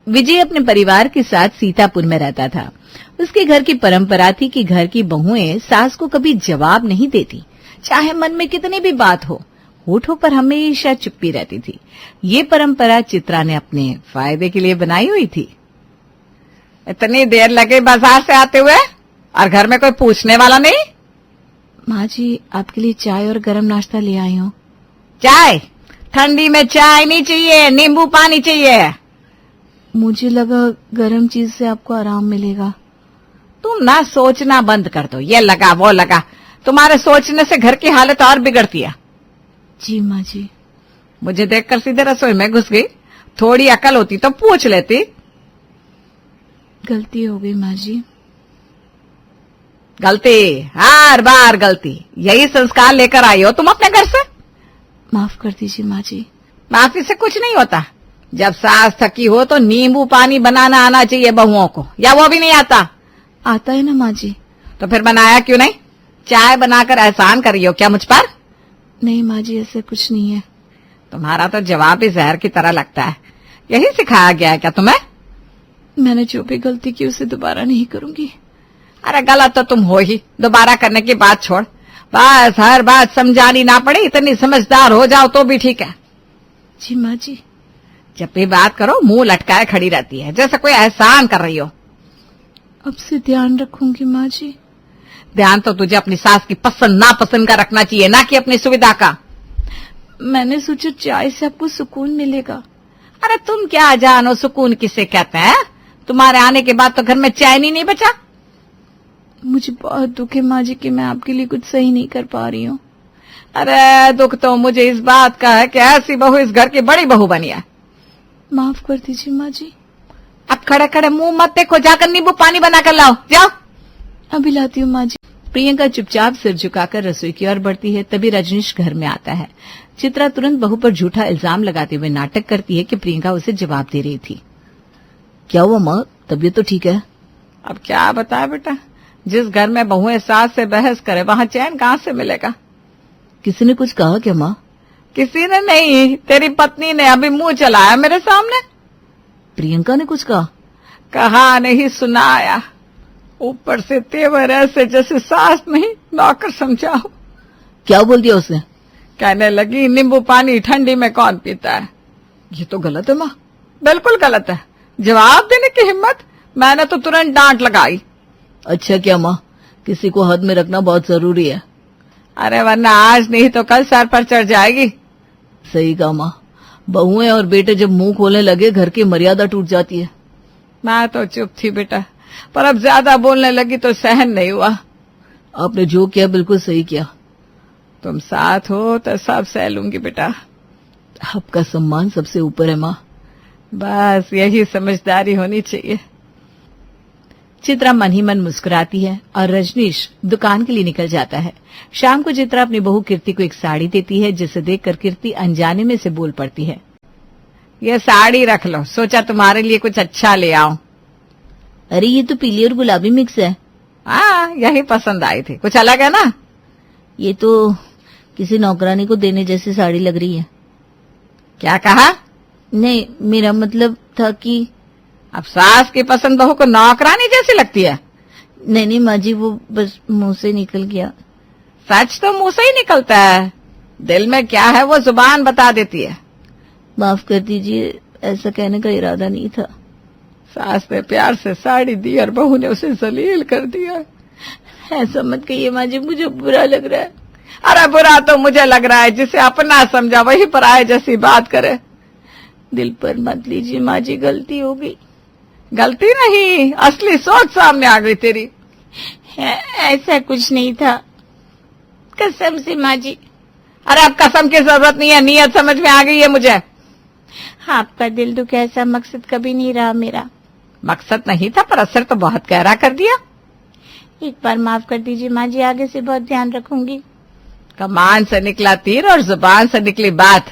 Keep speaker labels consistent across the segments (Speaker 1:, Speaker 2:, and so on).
Speaker 1: विजय अपने परिवार के साथ सीतापुर में रहता था। उसके घर की परंपरा थी कि घर की बहुएं सास को कभी जवाब नहीं देती, चाहे मन में कितनी भी बात हो, होठों पर हमेशा चुप्पी रहती थी। ये परंपरा चित्रा ने अपने फायदे के लिए बनाई हुई थी।
Speaker 2: इतनी देर लगे बाजार से आते हुए और घर में कोई पूछने वाला नहीं?
Speaker 1: माँ जी, आपके लिए चाय और गरम नाश्ता ले आई हूँ।
Speaker 2: चाय? ठंडी में चाय नहीं चाहिए, नींबू पानी चाहिए।
Speaker 1: मुझे लगा गरम चीज से आपको आराम मिलेगा।
Speaker 2: तुम ना सोचना बंद कर दो, ये लगा वो लगा, तुम्हारे सोचने से घर की हालत और बिगड़ती है।
Speaker 1: जी माँ जी।
Speaker 2: मुझे देखकर सीधे रसोई में घुस गई। थोड़ी अकल होती तो पूछ लेती।
Speaker 1: गलती हो गई माँ जी।
Speaker 2: गलती? हर बार गलती। यही संस्कार लेकर आई हो तुम अपने घर से?
Speaker 1: माफ कर दीजिए माँ जी।
Speaker 2: माफी से कुछ नहीं होता। जब सास थकी हो तो नींबू पानी बनाना आना चाहिए बहुओं को, या वो भी नहीं आता?
Speaker 1: आता है ना माँ जी।
Speaker 2: तो फिर बनाया क्यों नहीं? चाय बनाकर एहसान कर रही हो क्या मुझ पर?
Speaker 1: नहीं माँ जी, ऐसा कुछ नहीं है।
Speaker 2: तुम्हारा तो जवाब ही जहर की तरह लगता है। यही सिखाया गया है क्या तुम्हें?
Speaker 1: मैंने जो भी गलती की उसे दोबारा नहीं करूंगी।
Speaker 2: अरे गलत तो तुम हो ही, दोबारा करने की बात छोड़। बस हर बात समझानी ना पड़े, इतनी समझदार हो जाओ तो भी ठीक है।
Speaker 1: जी माँ जी।
Speaker 2: जब भी बात करो मुंह लटकाए खड़ी रहती है, जैसे कोई एहसान कर रही हो।
Speaker 1: अब से ध्यान रखूंगी माँ जी।
Speaker 2: ध्यान तो तुझे अपनी सास की पसंद नापसंद का रखना चाहिए, ना कि अपनी सुविधा का।
Speaker 1: मैंने सोचा चाय से आपको सुकून मिलेगा।
Speaker 2: अरे तुम क्या जानो सुकून किसे कहते हैं? तुम्हारे आने के बाद तो घर में चैन ही नहीं बचा।
Speaker 1: मुझे बहुत दुख है माँ जी कि मैं आपके लिए कुछ सही नहीं कर पा रही हूँ।
Speaker 2: अरे दुख तो मुझे इस बात का है कि ऐसी बहू इस घर की बड़ी बहू बनी है।
Speaker 1: माफ कर दीजिए माँ जी।
Speaker 2: अब खड़े खड़े मुंह मत देखो, जाकर नींबू पानी बनाकर लाओ, जाओ।
Speaker 1: अभी लाती हूँ माँ जी। प्रियंका चुपचाप सिर झुकाकर रसोई की ओर बढ़ती है। तभी रजनीश घर में आता है। चित्रा तुरंत बहू पर झूठा इल्जाम लगाते हुए नाटक करती है कि प्रियंका उसे जवाब दे रही थी। क्या हुआ माँ, तबीयत तो ठीक है?
Speaker 2: अब क्या बताए बेटा, जिस घर में बहुएं सास से बहस करे वहां चैन कहाँ से मिलेगा?
Speaker 1: किसी ने कुछ कहा क्या माँ?
Speaker 2: किसी ने नहीं, तेरी पत्नी ने अभी मुंह चलाया मेरे सामने।
Speaker 1: प्रियंका ने कुछ कहा?
Speaker 2: कहा नहीं, सुनाया। ऊपर से तेवर ऐसे जैसे सास नहीं नौकर समझा हो।
Speaker 1: क्या बोल दिया उसने?
Speaker 2: कहने लगी नींबू पानी ठंडी में कौन पीता है।
Speaker 1: ये तो गलत है माँ।
Speaker 2: बिल्कुल गलत है। जवाब देने की हिम्मत? मैंने तो तुरंत डांट लगाई।
Speaker 1: अच्छा क्या माँ, किसी को हद में रखना बहुत जरूरी है।
Speaker 2: अरे वरना आज नहीं तो कल सर पर चढ़ जाएगी।
Speaker 1: सही कहा माँ, बहुएं और बेटे जब मुंह खोलने लगे घर की मर्यादा टूट जाती है।
Speaker 2: मैं तो चुप थी बेटा, पर अब ज्यादा बोलने लगी तो सहन नहीं हुआ।
Speaker 1: आपने जो किया बिल्कुल सही किया।
Speaker 2: तुम साथ हो तो सब सह लूंगी बेटा।
Speaker 1: आपका सम्मान सबसे ऊपर है माँ।
Speaker 2: बस यही समझदारी होनी चाहिए।
Speaker 1: चित्रा मन ही मन मुस्कुराती है और रजनीश दुकान के लिए निकल जाता है। शाम को चित्रा अपनी बहू कीर्ति को एक साड़ी देती है, जिसे देखकर कीर्ति अनजाने में से बोल पड़ती है।
Speaker 2: ये साड़ी रख लो, सोचा तुम्हारे लिए कुछ अच्छा ले आऊं।
Speaker 1: अरे ये तो पीली और गुलाबी मिक्स है।
Speaker 2: हाँ, यही पसंद आई थी, कुछ अलग है ना।
Speaker 1: ये तो किसी नौकरानी को देने जैसी साड़ी लग रही है।
Speaker 2: क्या कहा?
Speaker 1: नहीं, मेरा मतलब था कि
Speaker 2: अब सास की पसंद बहू को नौकरानी जैसी लगती है?
Speaker 1: नहीं माँ जी, वो बस मुंह से निकल गया।
Speaker 2: सच तो मुंह से ही निकलता है, दिल में क्या है वो जुबान बता देती है।
Speaker 1: माफ कर दीजिए, ऐसा कहने का इरादा नहीं था।
Speaker 2: सास ने प्यार से साड़ी दी और बहू ने उसे जलील कर दिया।
Speaker 1: ऐसा मत कहिए माँ जी, मुझे बुरा लग रहा है।
Speaker 2: अरे बुरा तो मुझे लग रहा है, जिसे अपना समझा वही पराये जैसी बात करे।
Speaker 1: दिल पर मत लीजिए माँ जी, गलती हो गई।
Speaker 2: गलती नहीं, असली सोच सामने आ गई तेरी।
Speaker 1: ऐसा कुछ नहीं था, कसम से माँ जी।
Speaker 2: अरे अब कसम की जरूरत नहीं है, नीयत समझ में आ गई है मुझे।
Speaker 1: आपका दिल दुख ऐसा मकसद कभी नहीं रहा मेरा।
Speaker 2: मकसद नहीं था, पर असर तो बहुत गहरा कर दिया।
Speaker 1: एक बार माफ कर दीजिए माँ जी, आगे से बहुत ध्यान रखूंगी।
Speaker 2: कमान से निकला तीर और जुबान से निकली बात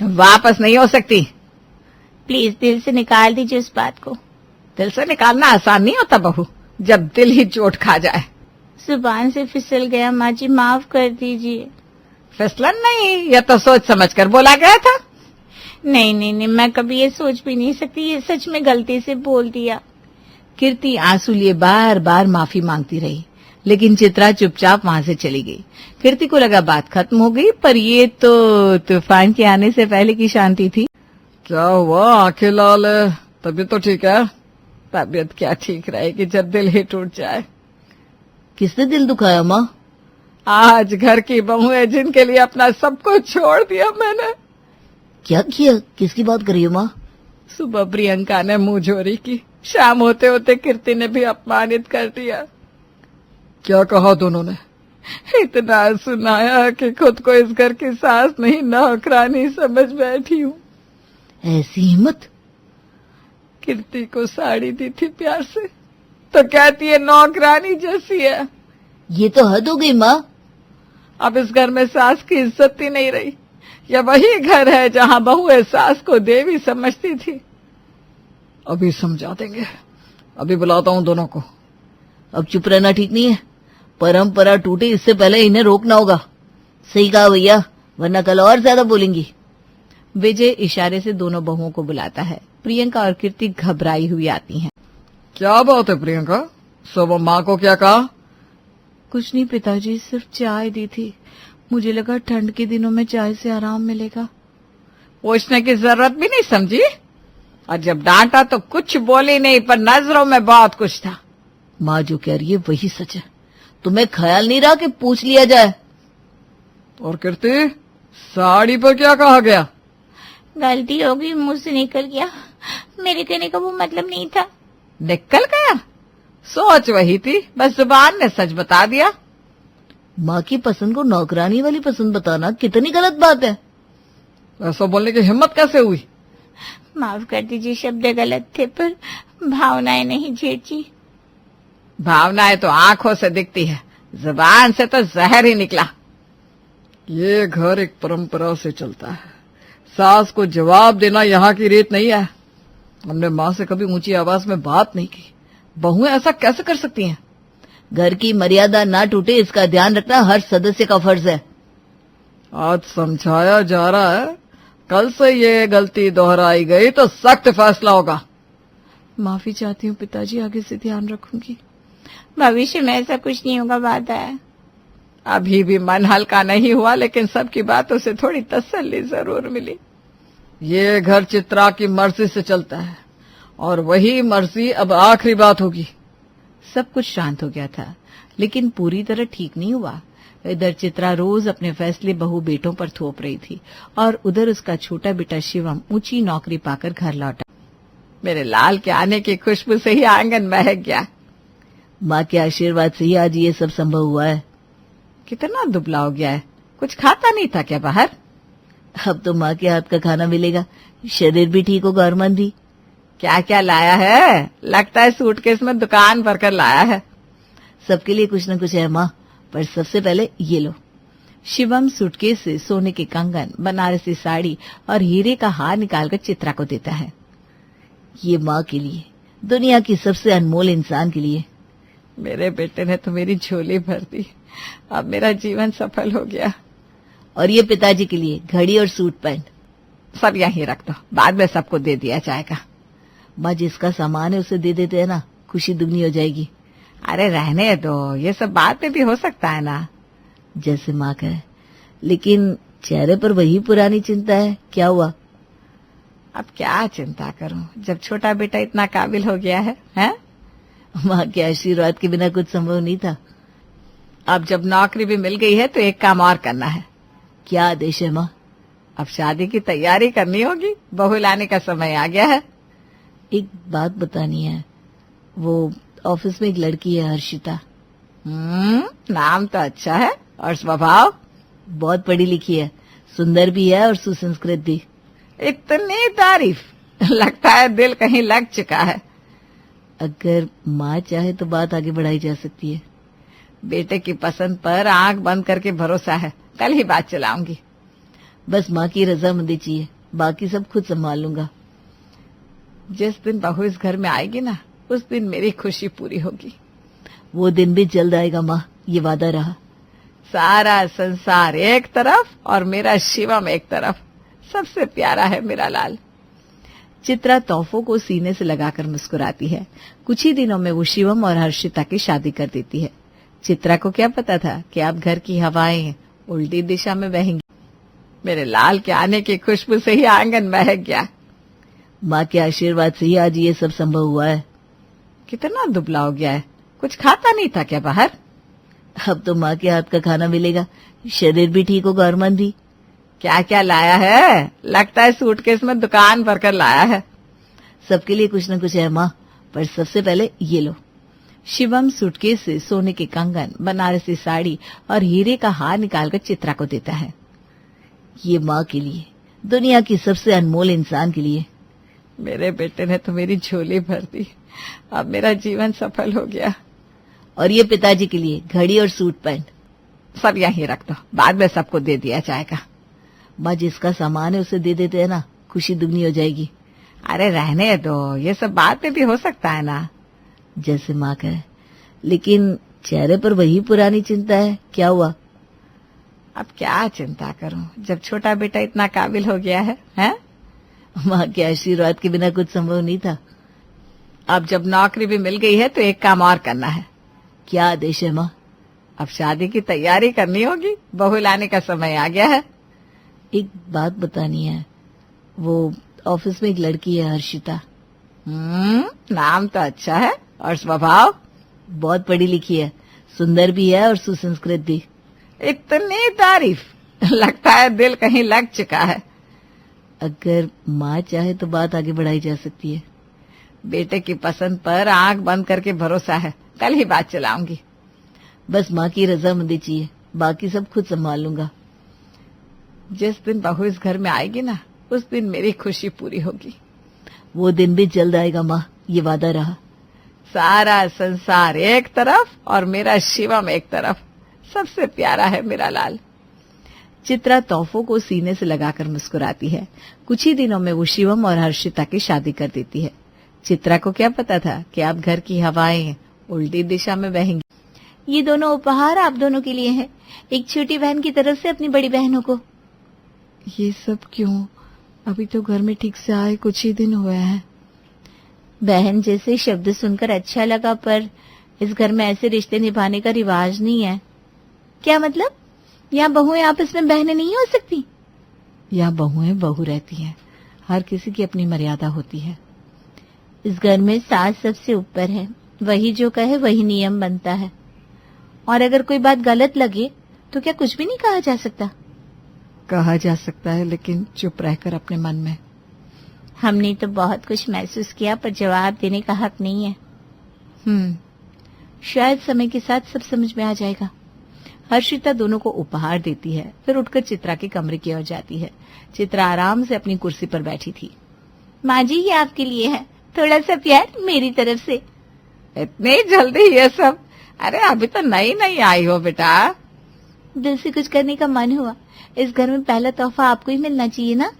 Speaker 2: वापस नहीं हो सकती।
Speaker 1: प्लीज दिल से निकाल दीजिए उस बात को।
Speaker 2: दिल से निकालना आसान नहीं होता बहू, जब दिल ही चोट खा जाए।
Speaker 1: जुबान से फिसल गया माँ जी, माफ कर दीजिए।
Speaker 2: फिसलन नहीं, यह तो सोच समझ कर बोला गया था।
Speaker 1: नहीं नहीं नहीं, मैं कभी ये सोच भी नहीं सकती, ये सच में गलती से बोल दिया। कीर्ति आंसू लिए बार बार माफी मांगती रही, लेकिन चित्रा चुपचाप वहां से चली गई। कीर्ति को लगा बात खत्म हो गई, पर ये तो तूफान के आने से पहले की शांति थी।
Speaker 2: क्या हुआ, आंखें लाल है, तबीयत तो ठीक है? तबीयत क्या ठीक रहेगी जब दिल ही टूट जाए।
Speaker 1: किसने दिल दुखाया माँ?
Speaker 2: आज घर की बहू है जिनके लिए अपना सब कुछ छोड़ दिया मैंने।
Speaker 1: क्या किया? किसकी बात कर रही हो माँ?
Speaker 2: सुबह प्रियंका ने मुंहजोरी की, शाम होते होते कीर्ति ने भी अपमानित कर दिया। क्या कहा दोनों ने? इतना सुनाया कि खुद को इस घर की सास नहीं नौकरानी समझ बैठी हूँ।
Speaker 1: ऐसी हिम्मत?
Speaker 2: कीर्ति को साड़ी दी थी प्यार से, तो कहती है नौकरानी जैसी है।
Speaker 1: ये तो हद हो गई माँ।
Speaker 2: अब इस घर में सास की इज्जत ही नहीं रही। यह वही घर है जहाँ बहुएं सास को देवी समझती थी। अभी समझा देंगे, अभी बुलाता हूँ दोनों को।
Speaker 1: अब चुप रहना ठीक नहीं है, परंपरा टूटे इससे पहले इन्हें रोकना होगा। सही कहा भैया, वरना कल और ज्यादा बोलेंगी। विजय इशारे से दोनों बहुओं को बुलाता है। प्रियंका और कीर्ति घबराई हुई आती हैं।
Speaker 2: क्या बात है प्रियंका, सब माँ को क्या कहा?
Speaker 1: कुछ नहीं पिताजी, सिर्फ चाय दी थी। मुझे लगा ठंड के दिनों में चाय से आराम मिलेगा।
Speaker 2: पूछने की जरूरत भी नहीं समझी, और जब डांटा तो कुछ बोली नहीं, पर नजरों में बहुत कुछ था।
Speaker 1: माँ जो कह रही है वही सच है, तुम्हें ख्याल नहीं रहा कि पूछ लिया जाए।
Speaker 2: और कीर्ति, साड़ी पर क्या कहा गया?
Speaker 1: गलती हो गई, मुझसे निकल गया, मेरे कहने का वो मतलब नहीं था।
Speaker 2: निकल गया? सोच वही थी, बस जुबान ने सच बता दिया।
Speaker 1: माँ की पसंद को नौकरानी वाली पसंद बताना कितनी गलत बात है।
Speaker 2: ऐसा बोलने की हिम्मत कैसे हुई?
Speaker 1: माफ कर दीजिए, शब्द गलत थे, पर भावनाएं नहीं झेठी।
Speaker 2: भावनाएं तो आंखों से दिखती है, जुबान से तो जहर ही निकला। ये घर एक परंपरा से चलता है, सास को जवाब देना यहाँ की रीत नहीं है। हमने माँ से कभी ऊंची आवाज में बात नहीं की। बहुएं ऐसा कैसे कर सकती हैं?
Speaker 1: घर की मर्यादा ना टूटे इसका ध्यान रखना हर सदस्य का फर्ज है।
Speaker 2: आज समझाया जा रहा है, कल से ये गलती दोहराई गई तो सख्त फैसला होगा।
Speaker 1: माफी चाहती हूँ पिताजी, आगे से ध्यान रखूंगी। भविष्य में ऐसा कुछ नहीं होगा, वादा है।
Speaker 2: अभी भी मन हल्का नहीं हुआ, लेकिन सबकी बातों से थोड़ी तसल्ली जरूर मिली। ये घर चित्रा की मर्जी से चलता है, और वही मर्जी अब आखिरी बात होगी।
Speaker 1: सब कुछ शांत हो गया था, लेकिन पूरी तरह ठीक नहीं हुआ। इधर चित्रा रोज अपने फैसले बहू बेटों पर थोप रही थी, और उधर उसका छोटा बेटा शिवम ऊंची नौकरी पाकर घर लौटा।
Speaker 2: मेरे लाल के आने की खुशबू से ही आंगन महक गया।
Speaker 1: माँ के आशीर्वाद से ही आज ये सब संभव हुआ है।
Speaker 2: कितना दुबला हो गया है, कुछ खाता नहीं था क्या बाहर?
Speaker 1: अब तो माँ के हाथ का खाना मिलेगा, शरीर भी ठीक होगा और मन भी।
Speaker 2: क्या क्या लाया है? लगता है सूटकेस में दुकान भरकर लाया है।
Speaker 1: सबके लिए कुछ न कुछ है माँ, पर सबसे पहले ये लो। शिवम सूटकेस से सोने के कंगन, बनारसी साड़ी और हीरे का हार निकालकर चित्रा को देता है। ये माँ के लिए, दुनिया की सबसे अनमोल इंसान के लिए।
Speaker 2: मेरे बेटे ने तो मेरी झोली भर दी, अब मेरा जीवन सफल हो गया।
Speaker 1: और ये पिताजी के लिए घड़ी और सूट पैंट।
Speaker 2: सब यहीं रख दो, बाद में सबको दे दिया जाएगा।
Speaker 1: माँ जिसका सामान है उसे दे देते हैं ना, खुशी दुगनी हो जाएगी।
Speaker 2: अरे रहने दो, ये सब बाद में भी हो सकता है ना।
Speaker 1: जैसे माँ कहे, लेकिन चेहरे पर वही पुरानी चिंता है। क्या हुआ?
Speaker 2: अब क्या चिंता करूं, जब छोटा बेटा इतना काबिल हो गया है, हैं?
Speaker 1: माँ के आशीर्वाद के बिना कुछ संभव नहीं था।
Speaker 2: अब जब नौकरी भी मिल गई है तो एक काम और करना है।
Speaker 1: क्या आदेश है माँ?
Speaker 2: अब शादी की तैयारी करनी होगी, बहू लाने का समय आ गया है।
Speaker 1: एक बात बतानी है, वो ऑफिस में एक लड़की है, हर्षिता।
Speaker 2: नाम तो अच्छा है, और स्वभाव?
Speaker 1: बहुत पढ़ी लिखी है, सुंदर भी है और सुसंस्कृत भी।
Speaker 2: इतनी तारीफ, लगता है दिल कहीं लग चुका है।
Speaker 1: अगर माँ चाहे तो बात आगे बढ़ाई जा सकती है।
Speaker 2: बेटे की पसंद पर आंख बंद करके भरोसा है, कल ही बात चलाऊंगी।
Speaker 1: बस माँ की रजामंदी चाहिए, बाकी सब खुद संभाल लूंगा।
Speaker 2: जिस दिन बहू इस घर में आएगी ना, उस दिन मेरी खुशी पूरी होगी।
Speaker 1: वो दिन भी जल्द आएगा माँ, ये वादा रहा।
Speaker 2: सारा संसार एक तरफ और मेरा शिवम एक तरफ, सबसे प्यारा है मेरा लाल।
Speaker 1: चित्रा तोहफों को सीने से लगाकर मुस्कुराती है। कुछ ही दिनों में वो शिवम और हर्षिता की शादी कर देती है। चित्रा को क्या पता था कि अब घर की हवाएं उल्टी दिशा में बहेंगी।
Speaker 2: मेरे लाल के आने की खुशबू से ही आंगन महक गया।
Speaker 1: माँ के आशीर्वाद से ही आज ये सब संभव हुआ है।
Speaker 2: कितना दुबला हो गया है, कुछ खाता नहीं था क्या बाहर?
Speaker 1: अब तो माँ के हाथ का खाना मिलेगा, शरीर भी ठीक होगा और मन भी।
Speaker 2: क्या क्या लाया है? लगता है सूटकेस में दुकान भरकर लाया है।
Speaker 1: सबके लिए कुछ न कुछ है माँ, पर सबसे पहले ये लो। शिवम सूटकेस से सोने के कंगन, बनारसी साड़ी और हीरे का हार निकालकर चित्रा को देता है। ये माँ के लिए, दुनिया की सबसे अनमोल इंसान के लिए।
Speaker 2: मेरे बेटे ने तो मेरी झोली भर दी, अब मेरा जीवन सफल हो गया।
Speaker 1: और ये पिताजी के लिए घड़ी और सूट पैंट।
Speaker 2: सब यहीं रख दो, बाद में सबको दे दिया जाएगा।
Speaker 1: माँ जिसका सामान है उसे दे देते हैं ना, खुशी दुगनी हो जाएगी।
Speaker 2: अरे रहने दो, ये सब बाद में भी हो सकता है ना।
Speaker 1: जैसे माँ कहे, लेकिन चेहरे पर वही पुरानी चिंता है। क्या हुआ?
Speaker 2: अब क्या चिंता करूं जब छोटा बेटा इतना काबिल हो गया है, हैं?
Speaker 1: माँ के आशीर्वाद के बिना कुछ संभव नहीं था।
Speaker 2: अब जब नौकरी भी मिल गई है तो एक काम और करना है।
Speaker 1: क्या आदेश है माँ?
Speaker 2: अब शादी की तैयारी करनी होगी, बहू लाने का समय आ गया है।
Speaker 1: एक बात बतानी है। वो ऑफिस में एक लड़की है, हर्षिता।
Speaker 2: नाम तो अच्छा है, और स्वभाव?
Speaker 1: बहुत पढ़ी लिखी है, सुंदर भी है और सुसंस्कृत भी।
Speaker 2: इतनी तारीफ, लगता है दिल कहीं लग चुका है।
Speaker 1: अगर माँ चाहे तो बात आगे बढ़ाई जा सकती है।
Speaker 2: बेटे की पसंद पर आंख बंद करके भरोसा है, कल ही बात चलाऊंगी।
Speaker 1: बस माँ की रजामंदी चाहिए, बाकी सब खुद संभाल लूंगा।
Speaker 2: जिस दिन बहू इस घर में आएगी ना, उस दिन मेरी खुशी पूरी होगी।
Speaker 1: वो दिन भी जल्द आएगा माँ, ये वादा रहा।
Speaker 2: सारा संसार एक तरफ और मेरा शिवम एक तरफ, सबसे प्यारा है मेरा लाल।
Speaker 1: चित्रा तोहफों को सीने से लगाकर मुस्कुराती है। कुछ ही दिनों में वो शिवम और हर्षिता की शादी कर देती है। चित्रा को क्या पता था कि अब घर की हवाएं उल्टी दिशा में बहेंगी। ये दोनों उपहार आप दोनों के लिए हैं, एक छोटी बहन की तरफ से अपनी बड़ी बहनों को।
Speaker 2: ये सब क्यों? अभी तो घर में ठीक से आए कुछ ही दिन हुए हैं।
Speaker 1: बहन जैसे शब्द सुनकर अच्छा लगा, पर इस घर में ऐसे रिश्ते निभाने का रिवाज नहीं है। क्या मतलब? यहाँ बहुएं आपस में बहनें नहीं हो सकती?
Speaker 2: यहाँ बहुएं बहू रहती हैं, हर किसी की अपनी मर्यादा होती है।
Speaker 1: इस घर में सास सबसे ऊपर है, वही जो कहे वही नियम बनता है। और अगर कोई बात गलत लगे तो क्या कुछ भी नहीं कहा जा सकता?
Speaker 2: कहा जा सकता है, लेकिन चुप रहकर अपने मन में।
Speaker 1: हमने तो बहुत कुछ महसूस किया, पर जवाब देने का हक नहीं है। शायद समय के साथ सब समझ में आ जाएगा। हर्षिता दोनों को उपहार देती है, फिर उठकर चित्रा के कमरे की ओर जाती है। चित्रा आराम से अपनी कुर्सी पर बैठी थी। माँ जी, ये आपके लिए है, थोड़ा सा प्यार मेरी तरफ से।
Speaker 2: इतनी जल्दी ये सब? अरे अभी तो नई नई आई हो बेटा।
Speaker 1: दिल से कुछ करने का मन हुआ। इस घर में पहला तोहफा आपको ही मिलना चाहिए ना।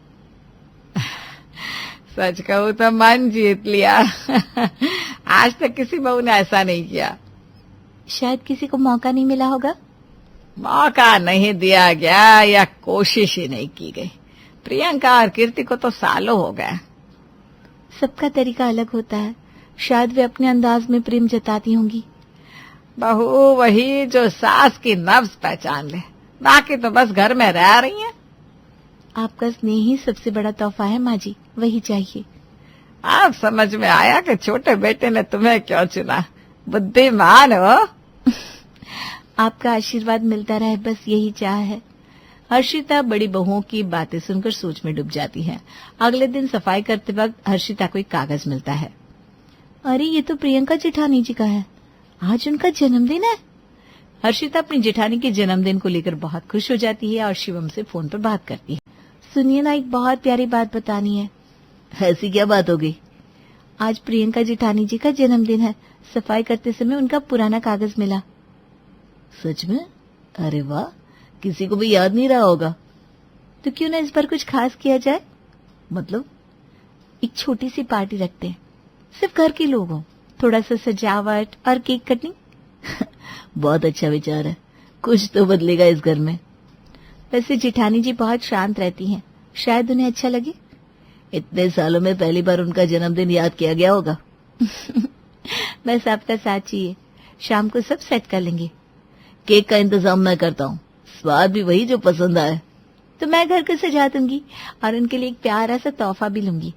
Speaker 2: सच कहूँ तो मन जीत लिया। आज तक किसी बहू ने ऐसा नहीं किया।
Speaker 1: शायद किसी को मौका नहीं मिला होगा।
Speaker 2: मौका नहीं दिया गया या कोशिश ही नहीं की गई। प्रियंका और कीर्ति को तो सालों हो गए।
Speaker 1: सबका तरीका अलग होता है, शायद वे अपने अंदाज में प्रेम जताती होंगी।
Speaker 2: बहू वही जो सास की नब्ज पहचान ले, बाकी तो बस घर में रह रही हैं।
Speaker 1: आपका स्नेह ही सबसे बड़ा तोहफा है माँ जी, वही चाहिए।
Speaker 2: अब समझ में आया कि छोटे बेटे ने तुम्हें क्यों चुना। बुद्धिमान हो।
Speaker 1: आपका आशीर्वाद मिलता रहे, बस यही चाह है। हर्षिता बड़ी बहुओं की बातें सुनकर सोच में डूब जाती है। अगले दिन सफाई करते वक्त हर्षिता को एक कागज मिलता है। अरे ये तो प्रियंका जेठानी जी का है, आज उनका जन्मदिन है। हर्षिता अपनी जेठानी के जन्मदिन को लेकर बहुत खुश हो जाती है और शिवम से फोन पर बात करती है। सुनिए ना, एक बहुत प्यारी बात बतानी है। ऐसी क्या बात हो गई? आज प्रियंका जेठानी जी का जन्मदिन है, सफाई करते समय उनका पुराना कागज मिला। सच में? अरे वाह, किसी को भी याद नहीं रहा होगा। तो क्यों ना इस बार कुछ खास किया जाए? मतलब? एक छोटी सी पार्टी रखते हैं, सिर्फ घर के लोग हों, थोड़ा सा सजावट और केक कटिंग। बहुत अच्छा विचार है, कुछ तो बदलेगा इस घर में। वैसे जेठानी जी बहुत शांत रहती हैं, शायद उन्हें अच्छा लगे। इतने सालों में पहली बार उनका जन्मदिन याद किया गया होगा। बस आपका साथ चाहिए, शाम को सब सेट कर लेंगे। केक का इंतजाम मैं करता हूँ, स्वाद भी वही जो पसंद आए। तो मैं घर को सजा दूंगी और उनके लिए एक प्यारा सा तोहफा भी लूंगी।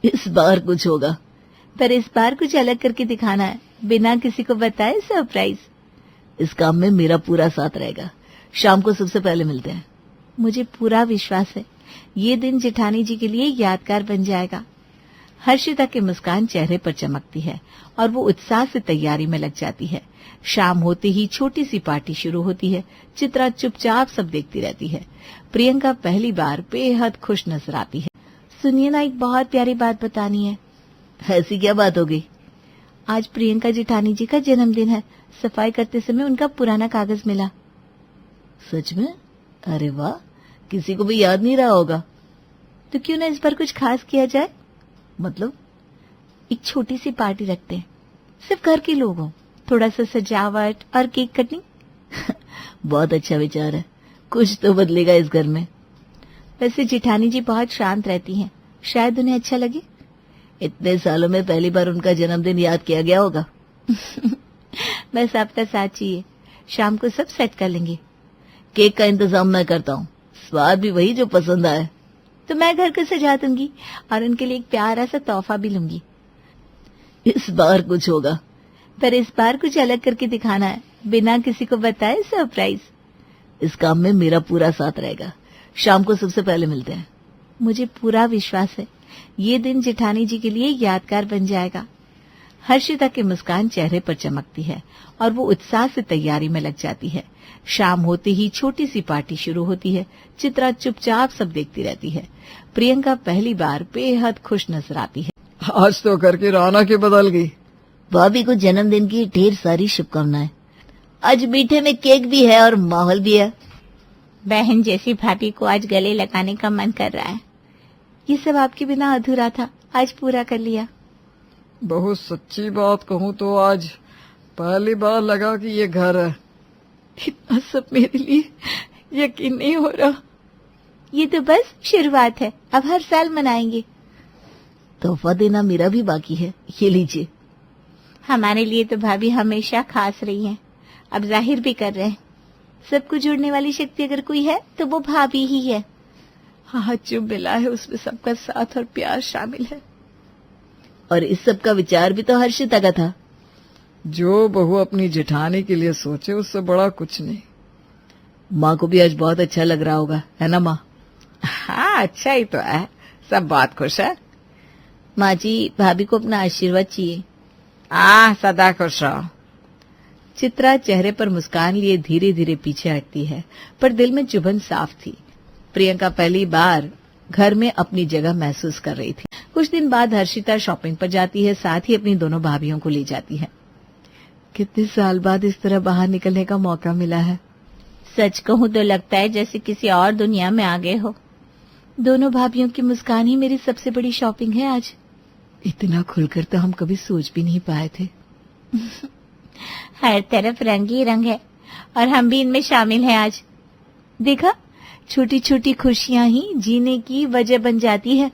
Speaker 1: इस बार कुछ होगा, पर इस बार कुछ अलग करके दिखाना है, बिना किसी को बताए, सरप्राइज। इस काम में मेरा पूरा साथ रहेगा। शाम को सबसे पहले मिलते हैं। मुझे पूरा विश्वास है ये दिन जेठानी जी के लिए यादगार बन जाएगा। हर्षिता की मुस्कान चेहरे पर चमकती है और वो उत्साह से तैयारी में लग जाती है। शाम होते ही छोटी सी पार्टी शुरू होती है। चित्रा चुपचाप सब देखती रहती है। प्रियंका पहली बार बेहद खुश नजर आती है। सुनिए ना, एक बहुत प्यारी बात बतानी है। ऐसी क्या बात हो गई? आज प्रियंका जेठानी जी का जन्मदिन है। सफाई करते समय उनका पुराना कागज मिला। सच में? अरे वाह, किसी को भी याद नहीं रहा होगा। तो क्यों ना इस बार कुछ खास किया जाए? मतलब? एक छोटी सी पार्टी रखते हैं, सिर्फ घर के लोग हों, थोड़ा सा सजावट और केक कटिंग। बहुत अच्छा विचार है, कुछ तो बदलेगा इस घर में। वैसे जेठानी जी बहुत शांत रहती हैं, शायद उन्हें अच्छा लगे। इतने सालों में पहली बार उनका जन्मदिन याद किया गया होगा। बस आपका साथ चाहिए, शाम को सब सेट कर लेंगे। केक का इंतजाम मैं करता हूँ, स्वाद भी वही जो पसंद आए। तो मैं घर को सजा दूंगी और उनके लिए एक प्यारा सा तोहफा भी लूंगी। इस बार कुछ होगा, पर इस बार कुछ अलग करके दिखाना है, बिना किसी को बताए, सरप्राइज। इस काम में मेरा पूरा साथ रहेगा। शाम को सबसे पहले मिलते हैं। मुझे पूरा विश्वास है ये दिन जेठानी जी के लिए यादगार बन जाएगा। हर्षिता की मुस्कान चेहरे पर चमकती है और वो उत्साह से तैयारी में लग जाती है। शाम होते ही छोटी सी पार्टी शुरू होती है। चित्रा चुपचाप सब देखती रहती है। प्रियंका पहली बार बेहद खुश नजर आती है।
Speaker 2: आज तो घर की रौनक ही बदल गई।
Speaker 1: भाभी को जन्मदिन की ढेर सारी शुभकामनाएं। आज मीठे में केक भी है और माहौल भी है। बहन जैसी भाभी को आज गले लगाने का मन कर रहा है। ये सब आपके बिना अधूरा था, आज पूरा कर लिया।
Speaker 2: बहुत सच्ची बात कहूँ तो आज पहली बार लगा कि ये घर है।
Speaker 1: इतना सब मेरे लिए यकीन नहीं हो रहा। ये तो बस शुरुआत है, अब हर साल मनाएंगे। तोहफा देना मेरा भी बाकी है, ये लीजिए। हमारे लिए तो भाभी हमेशा खास रही हैं, अब जाहिर भी कर रहे हैं। सबको जोड़ने वाली शक्ति अगर कोई है तो वो भाभी ही है। हाँ, जो मिला है उसमें सबका साथ और प्यार शामिल है। और इस सब का विचार भी तो हर्षिता का था।
Speaker 2: जो बहू अपनी जेठानी के लिए सोचे उससे बड़ा कुछ नहीं।
Speaker 1: माँ को भी आज बहुत अच्छा लग रहा होगा, है ना माँ?
Speaker 2: हाँ, अच्छा ही तो है, सब बात खुश है।
Speaker 1: माँ जी, भाभी को अपना आशीर्वाद चाहिए।
Speaker 2: सदा खुश रहो।
Speaker 1: चित्रा चेहरे पर मुस्कान लिए धीरे धीरे पीछे हटती है, पर दिल में चुभन साफ थी। प्रियंका पहली बार घर में अपनी जगह महसूस कर रही थी। कुछ दिन बाद हर्षिता शॉपिंग पर जाती है, साथ ही अपनी दोनों भाभियों को ले जाती है। कितने साल बाद इस तरह बाहर निकलने का मौका मिला है। सच कहूँ तो लगता है जैसे किसी और दुनिया में आ गए हो। दोनों भाभियों की मुस्कान ही मेरी सबसे बड़ी शॉपिंग है आज। इतना खुलकर तो हम कभी सोच भी नहीं पाए थे। हर तरफ रंग ही रंग है और हम भी इनमें शामिल हैं आज। देखा, छोटी छोटी खुशियां ही जीने की वजह बन जाती है।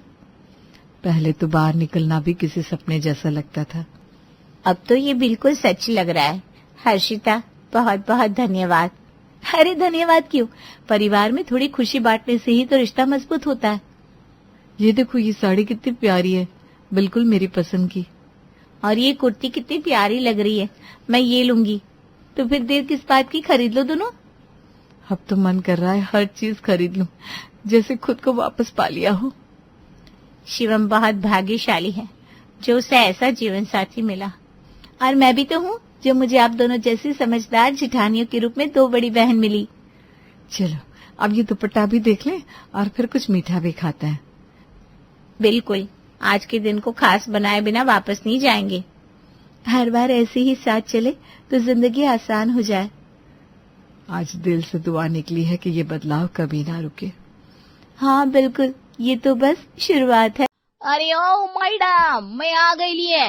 Speaker 1: पहले तो बाहर निकलना भी किसी सपने जैसा लगता था, अब तो ये बिल्कुल सच लग रहा है। हर्षिता, बहुत बहुत धन्यवाद। अरे धन्यवाद क्यों, परिवार में थोड़ी खुशी बांटने से ही तो रिश्ता मजबूत होता है। ये देखो, ये साड़ी कितनी प्यारी है, बिल्कुल मेरी पसंद की। और ये कुर्ती कितनी प्यारी लग रही है, मैं ये लूंगी। तो फिर देर किस बात की, खरीद लो दोनों। अब तो मन कर रहा है हर चीज खरीद लूं, जैसे खुद को वापस पा लिया हो। शिवम बहुत भाग्यशाली है जो उसे ऐसा जीवन साथी मिला, और मैं भी तो हूँ जो मुझे आप दोनों जैसी समझदार जेठानियों के रूप में दो बड़ी बहन मिली। चलो अब ये दुपट्टा भी देख लें और फिर कुछ मीठा भी खाते हैं। बिल्कुल, आज के दिन को खास बनाए बिना वापस नहीं जाएंगे। हर बार ऐसे ही साथ चले तो जिंदगी आसान हो जाए। आज दिल से दुआ निकली है कि ये बदलाव कभी ना रुके। हाँ बिल्कुल, ये तो बस शुरुआत है।
Speaker 3: अरे ओ मैडम, मैं आ गई लिए।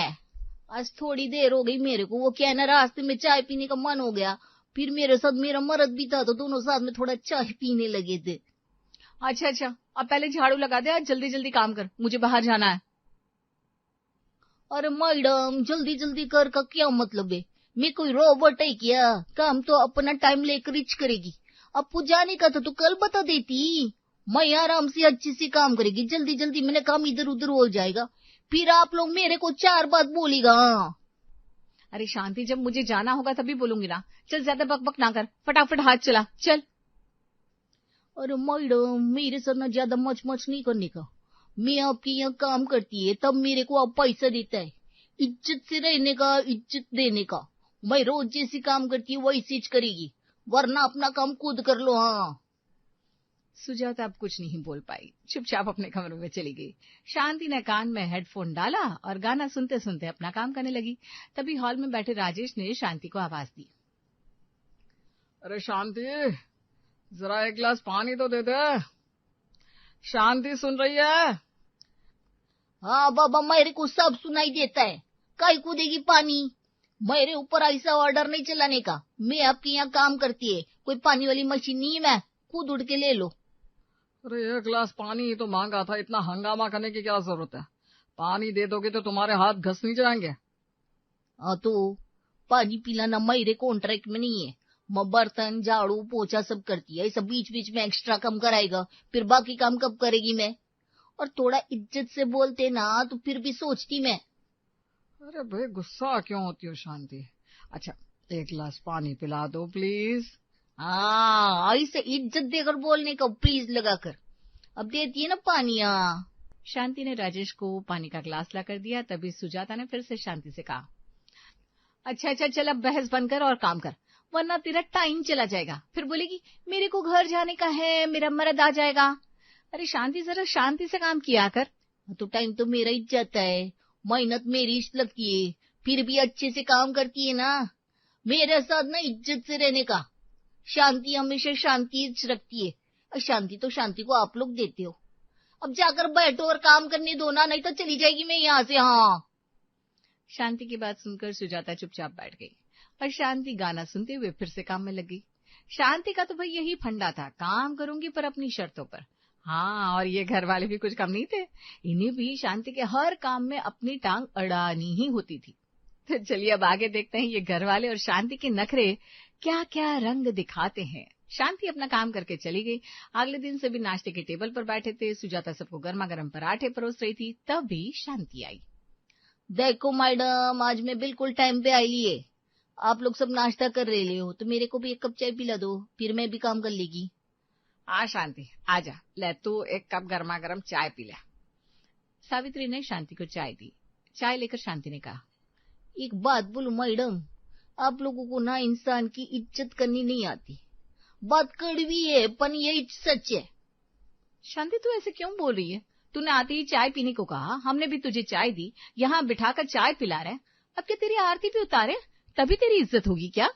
Speaker 3: आज थोड़ी देर हो गई मेरे को, वो क्या है ना, रास्ते में चाय पीने का मन हो गया, फिर मेरे साथ मेरा मर्द भी था तो दोनों साथ में थोड़ा चाय पीने लगे थे।
Speaker 2: अच्छा,
Speaker 1: अब पहले झाड़ू लगा दे, जल्दी जल्दी काम कर, मुझे बाहर जाना है।
Speaker 3: अरे मैडम, जल्दी जल्दी कर का क्या मतलब है? मैं कोई रोबोट है क्या? काम तो अपना टाइम लेकर रिच करेगी। आपको जाने का था तो कल बता देती। मैं आराम से अच्छे से काम करेगी, जल्दी जल्दी मैंने काम इधर उधर हो जाएगा, फिर आप लोग मेरे को 4 बात बोलेगा।
Speaker 1: अरे शांति, जब मुझे जाना होगा तभी बोलूंगी ना। चल ज्यादा बकबक ना कर, फटाफट हाथ चला, चल।
Speaker 3: अरे मैडम, मेरे साथ ना ज्यादा मच मच नहीं करने का। मैं आपके यहाँ काम करती है तब मेरे को आप पैसा देता है, इज्जत से रहने का, इज्जत देने का। मैं रोज जैसी काम करती है वैसी करेगी, वरना अपना काम खुद कर लो। हाँ।
Speaker 1: सुजाता अब कुछ नहीं बोल पाई, चुपचाप अपने कमरे में चली गई। शांति ने कान में हेडफोन डाला और गाना सुनते सुनते अपना काम करने लगी। तभी हॉल में बैठे राजेश ने शांति को आवाज दी।
Speaker 2: अरे शांति, जरा एक गिलास पानी तो दे दे। शांति सुन रही है?
Speaker 3: हाँ बाबा, मेरे को सब सुनाई देता है, काई को देगी पानी? मेरे ऊपर ऐसा ऑर्डर नहीं चलाने का। मैं आपके यहाँ काम करती है, कोई पानी वाली मशीन नहीं है, मैं खुद उड़ के ले लो।
Speaker 2: अरे एक गिलास पानी तो मांगा था, इतना हंगामा करने की क्या जरूरत है? पानी दे दोगे तो तुम्हारे हाथ घस नहीं जाएंगे?
Speaker 3: हाँ तो पानी पिलाना मेरे कॉन्ट्रैक्ट में नहीं है। मैं बर्तन झाड़ू पोछा सब करती है, सब बीच बीच में एक्स्ट्रा काम कराएगा, फिर बाकी काम कब करेगी मैं? और थोड़ा इज्जत से बोलते ना तो फिर भी सोचती मैं।
Speaker 2: अरे भाई, गुस्सा क्यों होती हो शांति? अच्छा, एक गिलास पानी पिला दो प्लीज।
Speaker 3: हाँ, ऐसे इज्जत देकर बोलने का प्लीज लगाकर। अब देती है ना पानी। हाँ।
Speaker 1: शांति ने राजेश को पानी का ग्लास लाकर दिया। तभी सुजाता ने फिर से शांति से कहा, अच्छा अच्छा चल, अब बहस बंद कर और काम कर, वरना तेरा टाइम चला जाएगा। फिर बोलेगी मेरे को घर जाने का है, मेरा मर्द आ जाएगा। अरे शांति, जरा शांति से काम किया कर।
Speaker 3: तो टाइम तो मेरा ही जाता है, मेहनत मेरी लगती है, फिर भी अच्छे से काम करती है ना। मेरे साथ ना इज्जत से रहने का। शांति हमेशा शांति रखती है, और शांति तो शांति को आप लोग देते हो। अब जाकर बैठो और काम करने दो ना, नहीं तो चली जाएगी मैं यहाँ से। हाँ।
Speaker 1: शांति की बात सुनकर सुजाता चुपचाप बैठ गई और शांति गाना सुनते हुए फिर से काम में लगी। शांति का तो भाई यही फंडा था, काम करूंगी पर अपनी शर्तों पर। हाँ, और ये घर वाले भी कुछ कम नहीं थे, इन्हें भी शांति के हर काम में अपनी टांग अड़ानी ही होती थी। तो चलिए अब आगे देखते हैं ये घर वाले और शांति के नखरे क्या क्या रंग दिखाते हैं। शांति अपना काम करके चली गई। अगले दिन सभी नाश्ते के टेबल पर बैठे थे। सुजाता सबको गर्मा गर्म पराठे परोस रही थी, तभी शांति आई।
Speaker 3: देखो मैडम, आज मैं बिल्कुल टाइम पे आई है। आप लोग सब नाश्ता कर रहे हो तो मेरे को भी एक कप चाय पिला दो, फिर मैं भी काम कर लेगी।
Speaker 1: शांति आजा, ले तू एक कप गर्मा गर्म चाय पी ले। सावित्री ने शांति को चाय दी। चाय लेकर शांति ने कहा,
Speaker 3: एक बात बोलूं मैडम, आप लोगों को ना इंसान की इज्जत करनी नहीं आती। बात कड़वी है पर ये सच है।
Speaker 1: शांति तू ऐसे क्यों बोल रही है? तूने आते ही चाय पीने को कहा, हमने भी तुझे चाय दी, यहाँ बिठाकर चाय पिला रहे, अब क्या तेरी आरती भी उतारे तभी तेरी इज्जत होगी क्या?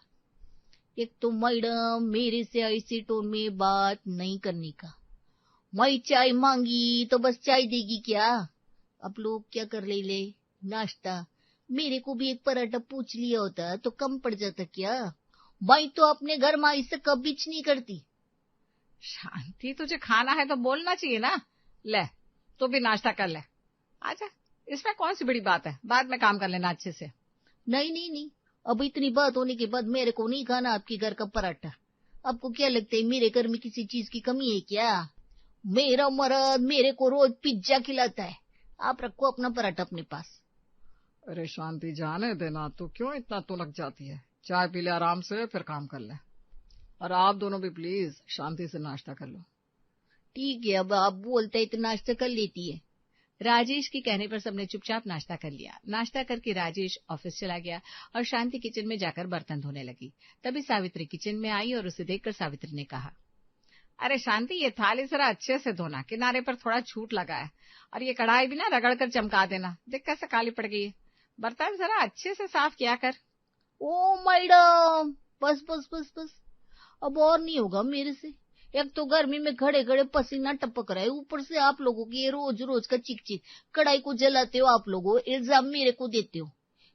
Speaker 3: एक तो मैडम, मेरे से ऐसे टोन में बात नहीं करने का। मैं चाय मांगी तो बस चाय देगी क्या? आप लोग क्या कर ले नाश्ता। मेरे को भी एक पराठा पूछ लिया होता तो कम पड़ जाता क्या? मैं तो अपने घर में इससे कभी नहीं करती।
Speaker 1: शांति, तुझे खाना है तो बोलना चाहिए ना। ले तो भी नाश्ता कर ले, आजा, इसमें कौन सी बड़ी बात है, बाद में काम कर लेना अच्छे से।
Speaker 3: नहीं नहीं नहीं, अब इतनी बात होने के बाद मेरे को नहीं खाना आपके घर का पराठा। आपको क्या लगता है मेरे घर में किसी चीज की कमी है क्या? मेरा मर्द मेरे को रोज पिज्जा खिलाता है। आप रखो अपना पराठा अपने पास।
Speaker 2: अरे शांति, जाने देना, तू क्यों इतना तुनक जाती है? चाय पी ले आराम से, फिर काम कर ले। और आप दोनों भी प्लीज शांति से नाश्ता कर लो।
Speaker 3: ठीक है, अब आप बोलते हैं तो नाश्ता कर लेती है।
Speaker 1: राजेश के कहने पर सबने चुपचाप नाश्ता कर लिया। नाश्ता करके राजेश ऑफिस चला गया और शांति किचन में जाकर बर्तन धोने लगी। तभी सावित्री किचन में आई और उसे देखकर सावित्री ने कहा, अरे शांति, ये थाली जरा अच्छे से धोना, किनारे पर थोड़ा छूट लगा है, और ये कढ़ाई भी ना रगड़ कर चमका देना, देख कैसे काली पड़ गई है। बर्तन जरा अच्छे से साफ किया कर।
Speaker 3: ओ मैडम, बस बस बस बस, अब और नहीं होगा मेरे से। एक तो गर्मी में खड़े खड़े पसीना टपक रहा है, ऊपर से आप लोगों की ये रोज रोज का चिक चिक, कढ़ाई को जलाते हो आप लोगों, इल्जाम मेरे को देते हो।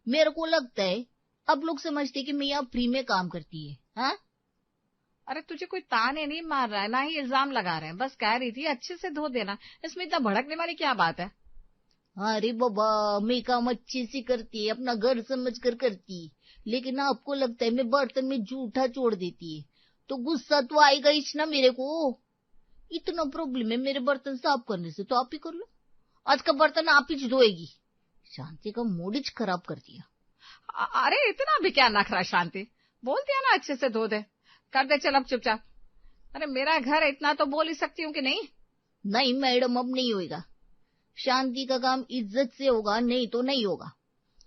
Speaker 3: मेरे को लगता है आप लोग समझते कि मैं यहाँ फ्री में काम करती है। हाँ,
Speaker 2: अरे तुझे कोई ताने नहीं मार रहा है, ना ही इल्जाम लगा रहे हैं, बस कह रही थी अच्छे से धो देना, इसमें इतना भड़कने वाली क्या बात है?
Speaker 3: अरे बाबा, मैं काम अच्छे से करती है, अपना घर समझ कर करती है, लेकिन आपको लगता है मैं बर्तन में जूठा छोड़ देती है, तो गुस्सा तो आएगा ही ना मेरे को। इतना प्रॉब्लम है मेरे बर्तन साफ करने से, तो आप ही कर लो, आज का बर्तन आप ही धोएगी। शांति का मूड ही खराब कर दिया।
Speaker 2: अरे इतना भी क्या नखरा शांति, बोल दिया ना अच्छे से धो दे, कर दे, चल अब चुपचाप। अरे मेरा घर है, इतना तो बोल ही सकती हूँ कि नहीं?
Speaker 3: नहीं मैडम, अब नहीं होगा। शांति का काम इज्जत से होगा, नहीं तो नहीं होगा।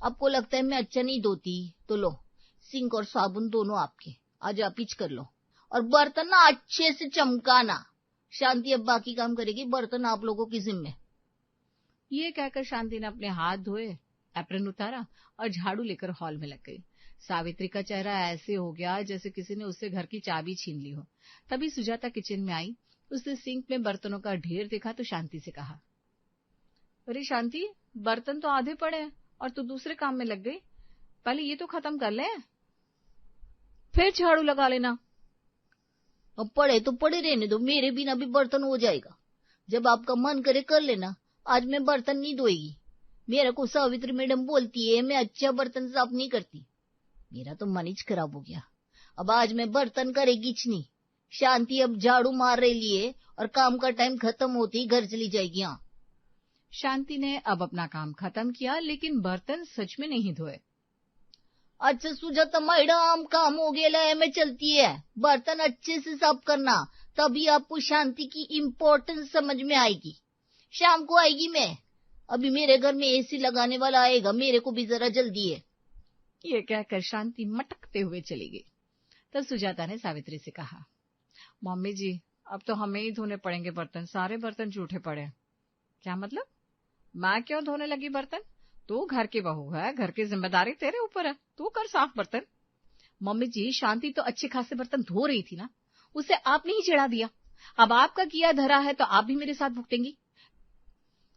Speaker 3: आपको लगता है मैं अच्छा नहीं धोती, तो लो सिंक और साबुन दोनों आपके, आज आप पिच कर लो, और बर्तन ना अच्छे से चमकाना। शांति अब बाकी काम करेगी, बर्तन आप लोगों की जिम्मे।
Speaker 1: ये कहकर शांति ने अपने हाथ धोए, एप्रन उतारा और झाड़ू लेकर हॉल में लग गई। सावित्री का चेहरा ऐसे हो गया जैसे किसी ने उससे घर की चाबी छीन ली हो। तभी सुजाता किचन में आई, उसने सिंक में बर्तनों का ढेर देखा तो शांति से कहा, अरे शांति, बर्तन तो आधे पड़े हैं और तू दूसरे काम में लग गई, पहले ये तो खत्म कर ले, फिर झाड़ू लगा लेना।
Speaker 3: अब पड़े तो पड़े रहने दो, मेरे बिना भी बर्तन हो जाएगा, जब आपका मन करे कर लेना। आज मैं बर्तन नहीं धोएगी। मेरे को सावित्री मैडम बोलती है मैं अच्छा बर्तन साफ नहीं करती, मेरा तो मन ही खराब हो गया। अब आज मैं बर्तन करेगी नहीं। शांति अब झाड़ू मार रही है और काम का टाइम खत्म होते ही घर चली जाएगी। हाँ,
Speaker 1: शांति ने अब अपना काम खत्म किया, लेकिन बर्तन सच में नहीं धोए।
Speaker 3: अच्छा सुजाता मैडम, काम हो गया है, मैं चलती है। बर्तन अच्छे से साफ करना, तभी आपको शांति की इम्पोर्टेंस समझ में आएगी। शाम को आएगी मैं, अभी मेरे घर में एसी लगाने वाला आएगा, मेरे को भी जरा जल्दी है।
Speaker 1: ये कहकर शांति मटकते हुए चली गई। तब सुजाता ने सावित्री से कहा, मम्मी जी, अब तो हमें ही धोने पड़ेंगे बर्तन, सारे बर्तन जूठे पड़े हैं। क्या मतलब? मैं क्यों धोने लगी बर्तन? तू घर की बहू है, घर की जिम्मेदारी तेरे ऊपर है, तू कर साफ बर्तन। मम्मी जी, शांति तो अच्छे खासे बर्तन धो रही थी ना, उसे आपने ही चिढ़ा दिया। अब आपका किया धरा है तो आप भी मेरे साथ भुगतेंगी।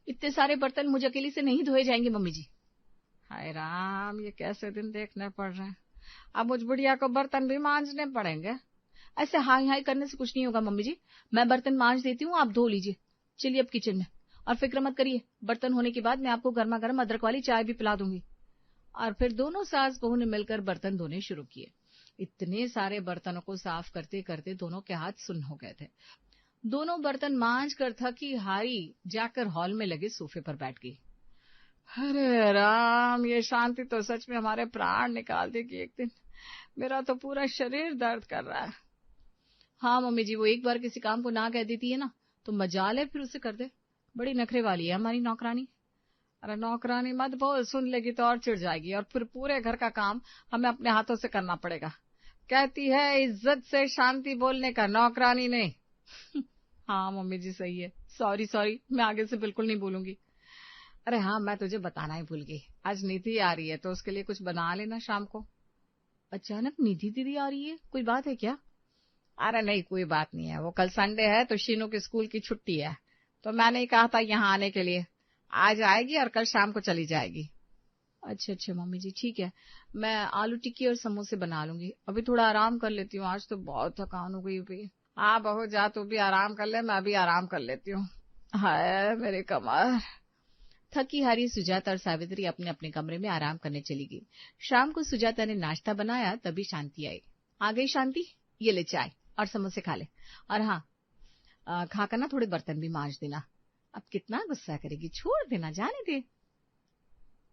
Speaker 1: इतने सारे बर्तन मुझे अकेली से नहीं धोए जाएंगे मम्मी जी।
Speaker 2: हाय राम, ये कैसे दिन देखने पड़ रहे हैं, अब मुझ बुढ़िया को बर्तन भी मांजने पड़ेंगे।
Speaker 1: ऐसे हाय हाय करने से कुछ नहीं होगा मम्मी जी, मैं बर्तन मांज देती हूँ, आप धो लीजिए। चलिए अब किचन में, और फिक्र मत करिए, बर्तन होने के बाद मैं आपको गर्मा गर्म अदरक वाली चाय भी पिला दूंगी। और फिर दोनों सास बहू ने मिलकर बर्तन धोने शुरू किए। इतने सारे बर्तनों को साफ करते करते दोनों के हाथ सुन्न हो गए थे। दोनों बर्तन मांज कर थकी हारी जाकर हॉल में लगे सोफे पर बैठ गई।
Speaker 2: अरे राम, ये शांति तो सच में हमारे प्राण निकाल देगी एक दिन, मेरा तो पूरा शरीर दर्द कर रहा है।
Speaker 1: हाँ मम्मी जी, वो एक बार किसी काम को ना कह देती है ना तो मजाल है फिर उसे कर दे। बड़ी नखरे वाली है हमारी नौकरानी।
Speaker 2: अरे नौकरानी मत बोल, सुन लेगी तो और चिढ़ जाएगी, और फिर पूरे घर का काम हमें अपने हाथों से करना पड़ेगा। कहती है इज्जत से शांति बोलने का, नौकरानी नहीं।
Speaker 1: हाँ मम्मी जी सही है, सॉरी, मैं आगे से बिल्कुल नहीं बोलूंगी।
Speaker 2: अरे हाँ, मैं तुझे बताना ही भूल गई, आज निधि आ रही है तो उसके लिए कुछ बना लेना शाम को।
Speaker 1: अचानक निधि दीदी आ रही है, कोई बात है क्या?
Speaker 2: अरे नहीं, कोई बात नहीं है, वो कल संडे है तो शीनू की स्कूल की छुट्टी है, तो मैंने ही कहा था यहाँ आने के लिए। आज आएगी और कल शाम को चली जाएगी।
Speaker 1: अच्छा मम्मी जी, ठीक है, मैं आलू टिक्की और समोसे बना लूंगी। अभी थोड़ा आराम कर लेती हूँ, आज तो बहुत थकान हो गई हुई।
Speaker 2: हाँ बहू, जा तू भी आराम कर ले, मैं भी आराम कर लेती हूँ। हाय मेरी कमर।
Speaker 1: थकी हारी सुजाता और सावित्री अपने अपने कमरे में आराम करने चली गई। शाम को सुजाता ने नाश्ता बनाया, तभी शांति आई। आ गई शांति, ये ले चाय और समोसे खा ले, और हाँ खाकर ना थोड़े बर्तन भी मांज देना। अब कितना गुस्सा करेगी, छोड़ देना, जाने दे।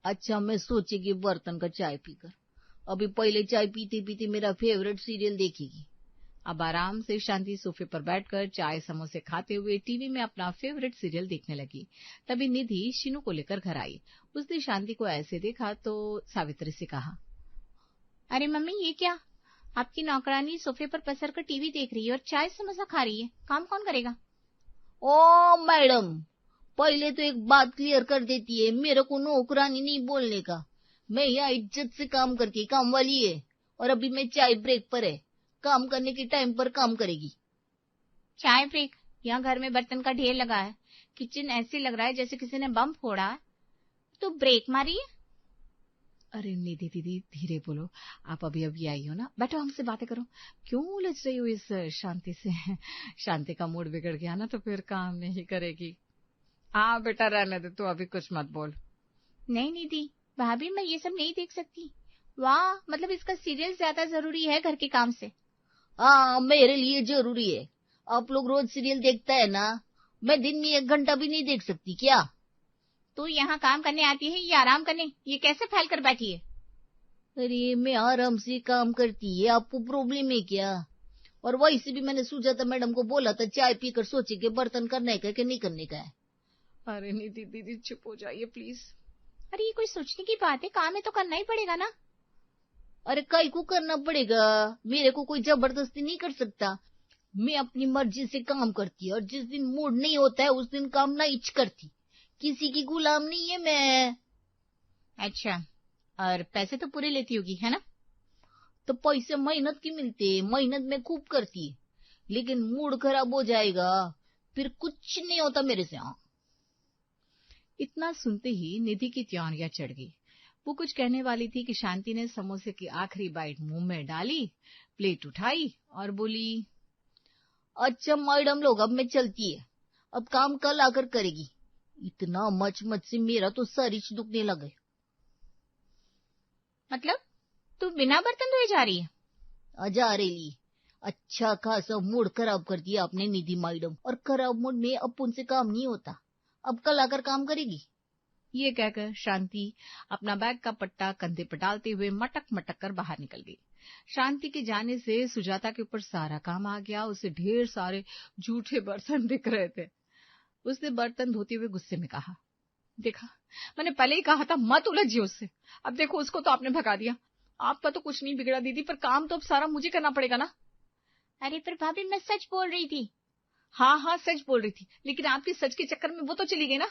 Speaker 3: अच्छा, मैं सोचेगी बर्तन का चाय पीकर, अभी पहले चाय पीते पीते मेरा फेवरेट सीरियल देखेगी।
Speaker 1: अब आराम से शांति सोफे पर बैठकर चाय समोसे खाते हुए टीवी में अपना फेवरेट सीरियल देखने लगी। तभी निधि शीनू को लेकर घर आई। उसने शांति को ऐसे देखा तो सावित्री से कहा, अरे मम्मी, ये क्या, आपकी नौकरानी सोफे पर पसर कर टीवी देख रही है और चाय समोसा खा रही है, काम कौन करेगा?
Speaker 3: ओ मैडम, पहले तो एक बात क्लियर कर देती है, मेरे को नौकरानी नहीं बोलने का। मैं यहाँ इज्जत से काम करती है, काम वाली है, और अभी मैं चाय ब्रेक पर है, काम करने के टाइम पर काम करेगी।
Speaker 1: चाय ब्रेक? यहाँ घर में बर्तन का ढेर लगा है, किचन ऐसे लग रहा है जैसे किसी ने बम फोड़ा है, तो ब्रेक मारी है? अरे निधि दीदी धीरे बोलो, आप अभी अभी आई हो ना, बैठो हमसे बातें करो। क्यों उलझ रही हो इस शांति से? शांति का मूड बिगड़ गया ना तो फिर काम नहीं करेगी।
Speaker 2: हाँ बेटा रहने दे, तू अभी कुछ मत बोल।
Speaker 3: नहीं निधि भाभी, मैं ये सब नहीं देख सकती। वाह, मतलब इसका सीरियल ज्यादा जरूरी है घर के काम से। हाँ मेरे लिए जरूरी है। आप लोग रोज सीरियल देखता है ना, मैं दिन में 1 घंटा भी नहीं देख सकती क्या? तो यहाँ काम करने आती है या आराम करने? ये कैसे फैल कर बैठी है? अरे मैं आराम से काम करती है, आपको प्रॉब्लम है क्या? और वैसे भी मैंने सुजाता मैडम को बोला था चाय पीकर सोचे कि बर्तन करने का कि नहीं करने का है।
Speaker 2: अरे निधि दीदी चुप हो जाइए प्लीज।
Speaker 3: अरे ये कोई सोचने की बात है, काम है तो करना ही पड़ेगा ना। अरे कई को करना पड़ेगा, मेरे को कोई जबरदस्ती नहीं कर सकता। मैं अपनी मर्जी से काम करती है और जिस दिन मूड नहीं होता है उस दिन काम ना इच करती। किसी की गुलाम नहीं है मैं। अच्छा, और पैसे तो पूरे लेती होगी है ना? तो पैसे मेहनत की मिलते, मेहनत में खूब करती है, लेकिन मूड खराब हो जाएगा फिर कुछ नहीं होता मेरे से। हाँ
Speaker 1: इतना सुनते ही निधि की त्योरियां चढ़ गई। वो कुछ कहने वाली थी कि शांति ने समोसे की आखिरी बाइट मुंह में डाली, प्लेट उठाई और बोली,
Speaker 3: अच्छा मैडम लोग अब मैं चलती है, अब काम कल आकर करेगी। इतना मच मच से मेरा तो सर दुखने लगे। मतलब तू बिना बर्तन धोए जा रही है? जा रही। अच्छा खासा मूड खराब कर दिया आपने निधि मैडम, और खराब मूड में अपन से काम नहीं होता। अब कल आकर काम करेगी।
Speaker 1: ये कहकर शांति अपना बैग का पट्टा कंधे पर डालते हुए मटक मटक कर बाहर निकल गई। शांति के जाने से सुजाता के ऊपर सारा काम आ गया। उसे ढेर सारे झूठे बर्तन दिख रहे थे। उसने बर्तन धोते हुए गुस्से में कहा, देखा, मैंने पहले ही कहा था मत उलझिए उससे। अब देखो उसको तो आपने भगा दिया। आपका तो कुछ नहीं बिगड़ा दीदी, पर काम तो अब सारा मुझे करना पड़ेगा ना।
Speaker 3: अरे पर भाभी मैं सच बोल रही थी।
Speaker 1: हाँ हाँ सच बोल रही थी, लेकिन आपके सच के चक्कर में वो तो चली गई ना।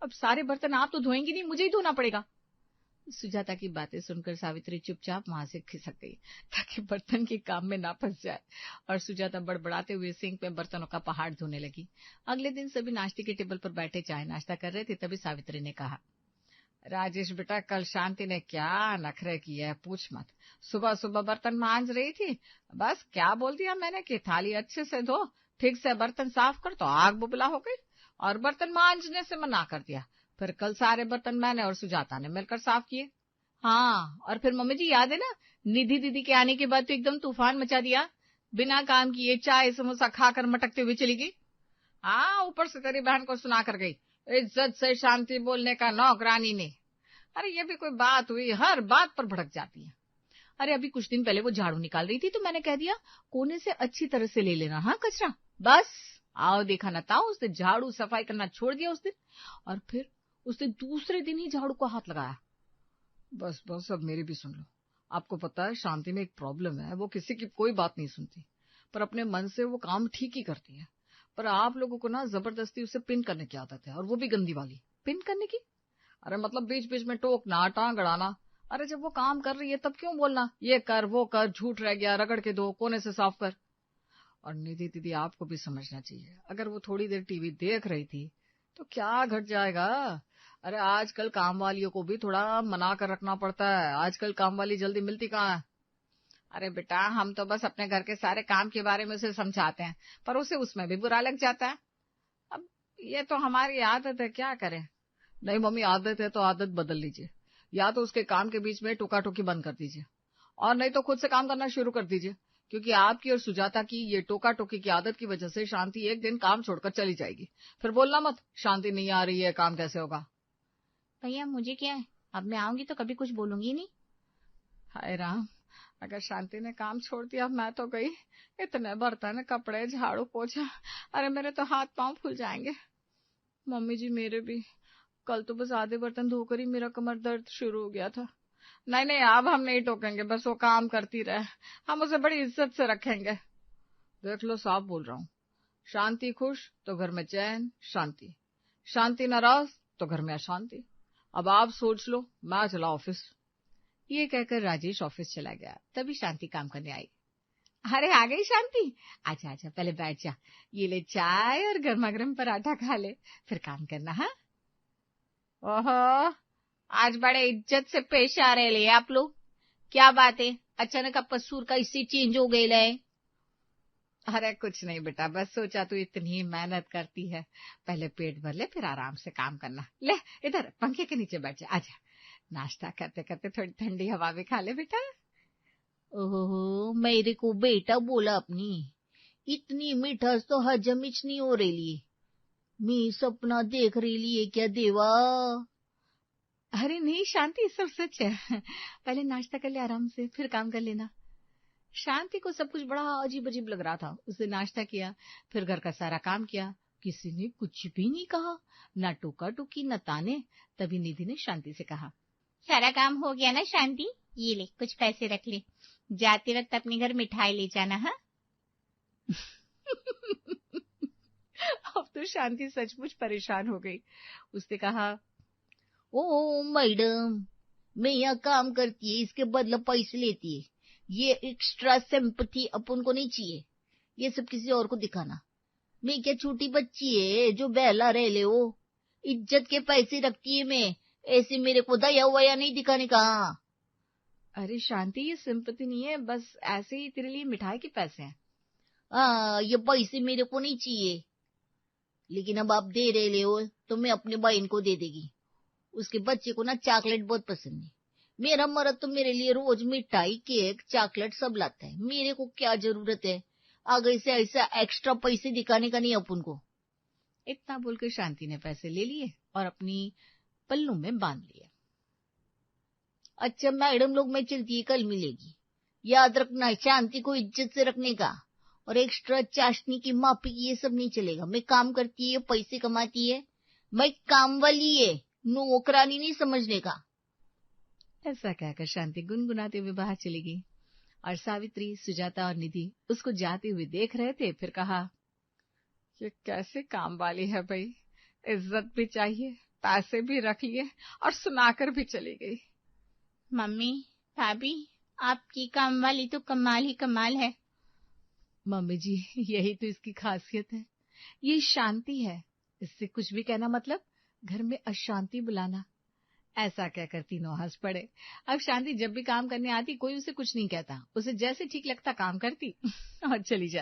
Speaker 1: अब सारे बर्तन आप तो धोएंगी नहीं, मुझे ही धोना पड़ेगा। सुजाता की बातें सुनकर सावित्री चुपचाप वहां से खिसक गई ताकि बर्तन के काम में ना फंस जाए, और सुजाता बड़बड़ाते हुए सिंक में बर्तनों का पहाड़ धोने लगी। अगले दिन सभी नाश्ते के टेबल पर बैठे चाय नाश्ता कर रहे थे, तभी सावित्री ने कहा,
Speaker 2: राजेश बेटा, कल शांति ने क्या नखरे किए है पूछ मत। सुबह सुबह बर्तन मांज रही थी, बस क्या बोल दिया मैंने कि थाली अच्छे से धो, ठीक से बर्तन साफ कर, तो आग बुबला हो गई और बर्तन मांजने से मना कर दिया। फिर कल सारे बर्तन मैंने और सुजाता ने मिलकर साफ किए।
Speaker 1: हाँ, और फिर मम्मी जी याद है ना, निधि दीदी के आने के बाद तो एकदम तूफान मचा दिया, बिना काम किए चाय समोसा खाकर मटकते हुए चली गई।
Speaker 2: हाँ, ऊपर से तेरी बहन को सुना कर गई, इज्जत से शांति बोलने का नौकरानी ने। अरे ये भी कोई बात हुई, हर बात पर भड़क जाती है।
Speaker 1: अरे अभी कुछ दिन पहले वो झाड़ू निकाल रही थी तो मैंने कह दिया कोने से अच्छी तरह से ले लेना, हाँ कचरा, बस आओ देखा न था, उसने झाड़ू सफाई करना छोड़ दिया उस दिन, और फिर उसने दूसरे दिन ही झाड़ू को हाथ लगाया।
Speaker 2: बस बस अब मेरी भी सुन लो। आपको पता है शांति में एक प्रॉब्लम है, वो किसी की कोई बात नहीं सुनती, पर अपने मन से वो काम ठीक ही करती है। पर आप लोगों को ना जबरदस्ती उसे पिन करने की आदत है, और वो भी गंदी वाली।
Speaker 1: पिन करने की?
Speaker 2: अरे मतलब बीच बीच में टोकना, टांग अड़ाना। अरे जब वो काम कर रही है तब क्यों बोलना, ये कर वो कर, झूठ रह गया रगड़ के दो, कोने से साफ कर। और निधि दीदी आपको भी समझना चाहिए, अगर वो थोड़ी देर टीवी देख रही थी तो क्या घट जाएगा। अरे आजकल काम वालियों को भी थोड़ा मना कर रखना पड़ता है, आजकल काम वाली जल्दी मिलती कहाँ है। अरे बेटा, हम तो बस अपने घर के सारे काम के बारे में उसे समझाते हैं, पर उसे उसमें भी बुरा लग जाता है। अब ये तो हमारी आदत है, क्या करें। नहीं मम्मी, आदत है तो आदत बदल लीजिए, या तो उसके काम के बीच में टोका टोकी बंद कर दीजिए, और नहीं तो खुद से काम करना शुरू कर दीजिए, क्योंकि आपकी और सुजाता की ये टोका टोकी की आदत की वजह से शांति एक दिन काम छोड़कर चली जाएगी। फिर बोलना मत शांति नहीं आ रही है, काम कैसे होगा।
Speaker 3: भैया मुझे क्या है, अब मैं आऊंगी तो कभी कुछ बोलूंगी नहीं।
Speaker 2: हाय राम, अगर शांति ने काम छोड़ दिया मैं तो गई। इतने बर्तन, कपड़े, झाड़ू पोछा, अरे मेरे तो हाथ पांव फूल जाएंगे। मम्मी जी मेरे भी, कल तो बस आधे बर्तन धोकर ही मेरा कमर दर्द शुरू हो गया था। नहीं नहीं, अब हम नहीं टोकेंगे, बस वो काम करती रहे, हम उसे बड़ी इज्जत से रखेंगे। देख लो, साफ बोल रहा हूँ, शांति खुश तो घर में चैन शांति, शांति नाराज तो घर में अशांति। अब आप सोच लो, मैं चला ऑफिस।
Speaker 1: ये कहकर राजेश ऑफिस चला गया। तभी शांति काम करने आई। अरे आ गई शांति, आजा आजा, पहले बैठ जा, ये ले चाय और गर्मा गर्म पराठा खा ले, फिर काम करना। हाँ
Speaker 2: ओहो,
Speaker 3: आज बड़े इज्जत से पेश आ रहे ले आप लोग, क्या बात है? अचानक आपका सुर का इससे चेंज हो गए है?
Speaker 2: अरे कुछ नहीं बेटा, बस सोचा तू इतनी मेहनत करती है, पहले पेट भर ले फिर आराम से काम करना। ले इधर पंखे के नीचे बैठ जा, आजा। नाश्ता करते करते थोड़ी ठंडी हवा भी खा ले बेटा।
Speaker 3: ओहो, मेरे को बेटा बोला अपनी, इतनी मिठास तो हजम ही नहीं हो रही। मैं सपना देख रही है क्या देवा?
Speaker 2: अरे नहीं शांति, सब सच है। पहले नाश्ता कर ले आराम से, फिर काम कर लेना। शांति को सब कुछ बड़ा अजीब अजीब लग रहा था। उसने नाश्ता किया, फिर घर का सारा काम किया। किसी ने कुछ भी नहीं कहा, ना टोका टोकी न ताने। तभी निधि ने शांति से कहा,
Speaker 3: सारा काम हो गया ना शांति? ये ले कुछ पैसे रख ले, जाते वक्त अपने घर मिठाई ले जाना। हाँ
Speaker 2: अब तो शांति सचमुच परेशान हो गई। उसने कहा,
Speaker 3: ओ मैडम, मैं यहाँ काम करती है, इसके बदले पैसे लेती है। ये एक्स्ट्रा सिंपैथी अपन को नहीं चाहिए, ये सब किसी और को दिखाना। मैं क्या छोटी बच्ची है जो बहला रह ले? हो इज्जत के पैसे रखती है मैं, ऐसे मेरे को दया वया नहीं दिखाने का।
Speaker 2: अरे शांति, ये सिंपैथी नहीं है, बस ऐसे ही तेरे लिए मिठाई के पैसे हैं।
Speaker 3: हाँ, ये पैसे मेरे को नहीं चाहिए, लेकिन अब आप दे रहे हो तो मैं अपने बहन को दे देगी। उसके बच्चे को ना चॉकलेट बहुत पसंद है। मेरा मर्द तो मेरे लिए रोज मिठाई, केक, चॉकलेट सब लाता है। मेरे को क्या जरूरत है आगे से ऐसा एक्स्ट्रा पैसे दिखाने का? नहीं अपन को।
Speaker 2: इतना बोलकर शांति ने पैसे ले लिए और अपनी पल्लू में बांध लिए।
Speaker 3: अच्छा मैडम लोग, मैं चलती है, कल मिलेगी। याद रखना, शांति को इज्जत से रखने का, और एक्स्ट्रा चाशनी की माफी की ये सब नहीं चलेगा। मैं काम करती है, पैसे कमाती है, मैं काम वाली है, नौकरानी नहीं समझने का।
Speaker 2: ऐसा कहकर शांति गुनगुनाते हुए बाहर चली गई और सावित्री, सुजाता और निधि उसको जाते हुए देख रहे थे। फिर कहा, ये कैसे काम वाली है भाई, इज्जत भी चाहिए, पैसे भी रख लिए और सुनाकर भी चली गई।
Speaker 3: मम्मी, भाभी, आपकी काम वाली तो कमाल ही कमाल है।
Speaker 2: मम्मी जी, यही तो इसकी खासियत है, ये शांति है। इससे कुछ भी कहना मतलब घर में अशांति बुलाना। ऐसा कहकर तीनों हंस पड़े। अब शांति जब भी काम करने आती, कोई उसे कुछ नहीं कहता, उसे जैसे ठीक लगता काम करती और चली जाती।